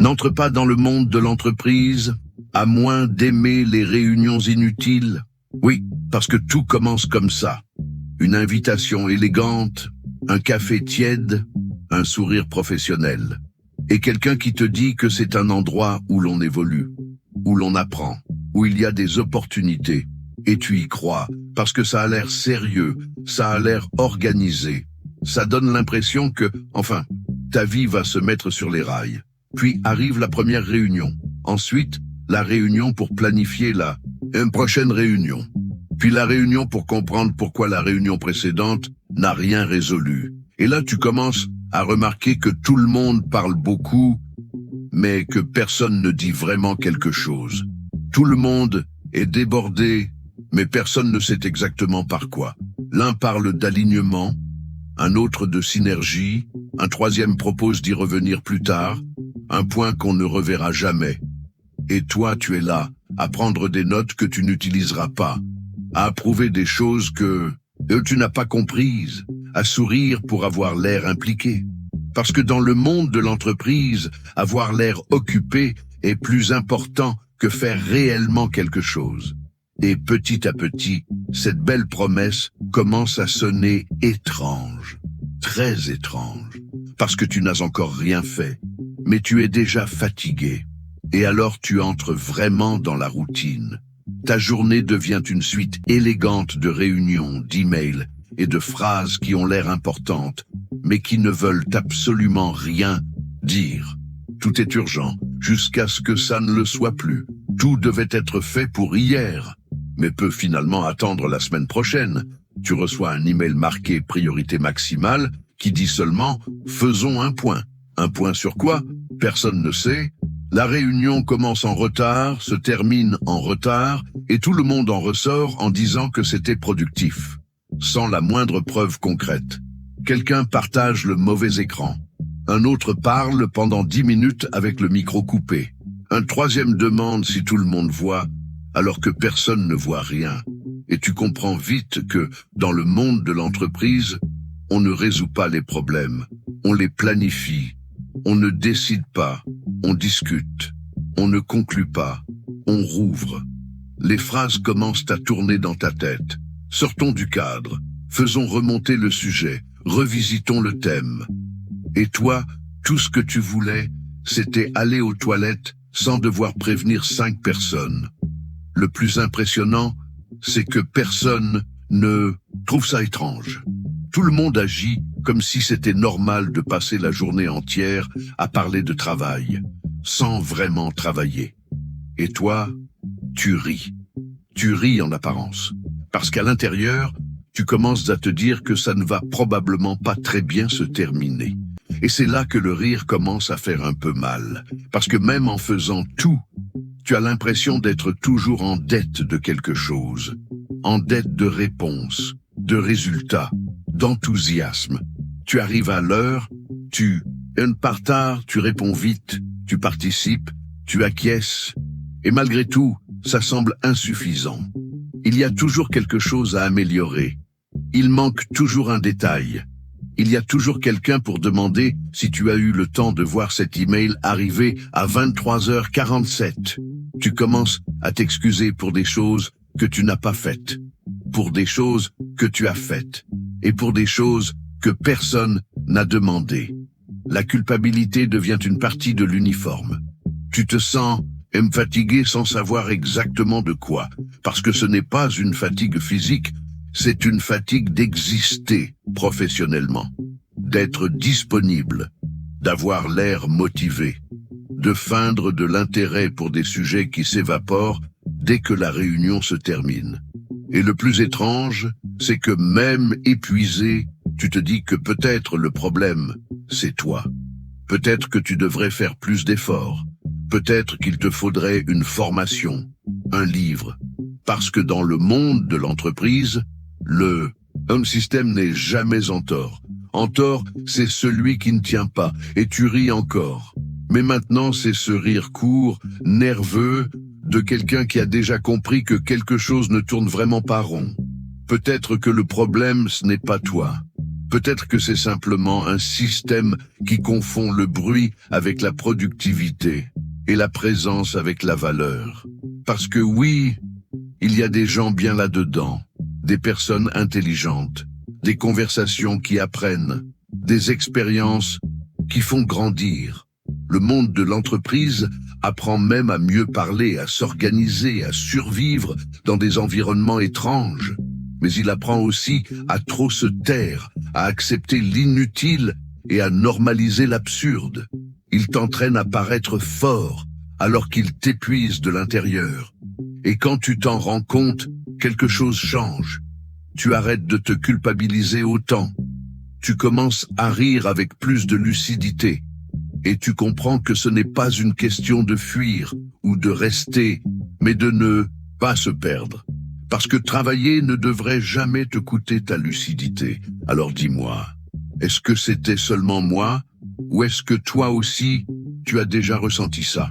N'entre pas dans le monde de l'entreprise, à moins d'aimer les réunions inutiles. Oui, parce que tout commence comme ça. Une invitation élégante, un café tiède, un sourire professionnel. Et quelqu'un qui te dit que c'est un endroit où l'on évolue, où l'on apprend, où il y a des opportunités. Et tu y crois, parce que ça a l'air sérieux, ça a l'air organisé. Ça donne l'impression que, enfin, ta vie va se mettre sur les rails. Puis arrive la première réunion. Ensuite, la réunion pour planifier une prochaine réunion. Puis la réunion pour comprendre pourquoi la réunion précédente n'a rien résolu. Et là, tu commences à remarquer que tout le monde parle beaucoup, mais que personne ne dit vraiment quelque chose. Tout le monde est débordé, mais personne ne sait exactement par quoi. L'un parle d'alignement, un autre de synergie, un troisième propose d'y revenir plus tard, un point qu'on ne reverra jamais. Et toi, tu es là, à prendre des notes que tu n'utiliseras pas, à approuver des choses que tu n'as pas comprises, à sourire pour avoir l'air impliqué. Parce que dans le monde de l'entreprise, avoir l'air occupé est plus important que faire réellement quelque chose. Et petit à petit, cette belle promesse commence à sonner étrange, très étrange, parce que tu n'as encore rien fait, mais tu es déjà fatigué. Et alors tu entres vraiment dans la routine. Ta journée devient une suite élégante de réunions, d'emails et de phrases qui ont l'air importantes, mais qui ne veulent absolument rien dire. Tout est urgent, jusqu'à ce que ça ne le soit plus. Tout devait être fait pour hier, mais peut finalement attendre la semaine prochaine. Tu reçois un email marqué priorité maximale qui dit seulement « faisons un point ». Un point sur quoi? Personne ne sait. La réunion commence en retard, se termine en retard, et tout le monde en ressort en disant que c'était productif, sans la moindre preuve concrète. Quelqu'un partage le mauvais écran. Un autre parle pendant 10 minutes avec le micro coupé. Un troisième demande si tout le monde voit, alors que personne ne voit rien. Et tu comprends vite que, dans le monde de l'entreprise, on ne résout pas les problèmes, on les planifie. On ne décide pas, on discute, on ne conclut pas, on rouvre. Les phrases commencent à tourner dans ta tête. Sortons du cadre, faisons remonter le sujet, revisitons le thème. Et toi, tout ce que tu voulais, c'était aller aux toilettes sans devoir prévenir 5 personnes. Le plus impressionnant, c'est que personne ne trouve ça étrange. Tout le monde agit comme si c'était normal de passer la journée entière à parler de travail, sans vraiment travailler. Et toi, tu ris. Tu ris en apparence. Parce qu'à l'intérieur, tu commences à te dire que ça ne va probablement pas très bien se terminer. Et c'est là que le rire commence à faire un peu mal. Parce que même en faisant tout, tu as l'impression d'être toujours en dette de quelque chose. En dette de réponse, de résultats, d'enthousiasme. Tu arrives à l'heure, tu pars tard, tu réponds vite, tu participes, tu acquiesces. Et malgré tout, ça semble insuffisant. Il y a toujours quelque chose à améliorer. Il manque toujours un détail. Il y a toujours quelqu'un pour demander si tu as eu le temps de voir cet email arriver à 23h47. Tu commences à t'excuser pour des choses que tu n'as pas faites, pour des choses que tu as faites, et pour des choses que personne n'a demandé. La culpabilité devient une partie de l'uniforme. Tu te sens fatigué sans savoir exactement de quoi, parce que ce n'est pas une fatigue physique, c'est une fatigue d'exister professionnellement, d'être disponible, d'avoir l'air motivé, de feindre de l'intérêt pour des sujets qui s'évaporent dès que la réunion se termine. Et le plus étrange, c'est que même épuisé, tu te dis que peut-être le problème, c'est toi. Peut-être que tu devrais faire plus d'efforts. Peut-être qu'il te faudrait une formation, un livre. Parce que dans le monde de l'entreprise, le home system n'est jamais en tort. En tort, c'est celui qui ne tient pas, et tu ris encore. Mais maintenant, c'est ce rire court, nerveux, de quelqu'un qui a déjà compris que quelque chose ne tourne vraiment pas rond. Peut-être que le problème, ce n'est pas toi. Peut-être que c'est simplement un système qui confond le bruit avec la productivité et la présence avec la valeur. Parce que oui, il y a des gens bien là-dedans, des personnes intelligentes, des conversations qui apprennent, des expériences qui font grandir. Le monde de l'entreprise apprend même à mieux parler, à s'organiser, à survivre dans des environnements étranges. Mais il apprend aussi à trop se taire, à accepter l'inutile et à normaliser l'absurde. Il t'entraîne à paraître fort alors qu'il t'épuise de l'intérieur. Et quand tu t'en rends compte, quelque chose change. Tu arrêtes de te culpabiliser autant. Tu commences à rire avec plus de lucidité. Et tu comprends que ce n'est pas une question de fuir ou de rester, mais de ne pas se perdre. Parce que travailler ne devrait jamais te coûter ta lucidité. Alors dis-moi, est-ce que c'était seulement moi, ou est-ce que toi aussi, tu as déjà ressenti ça ?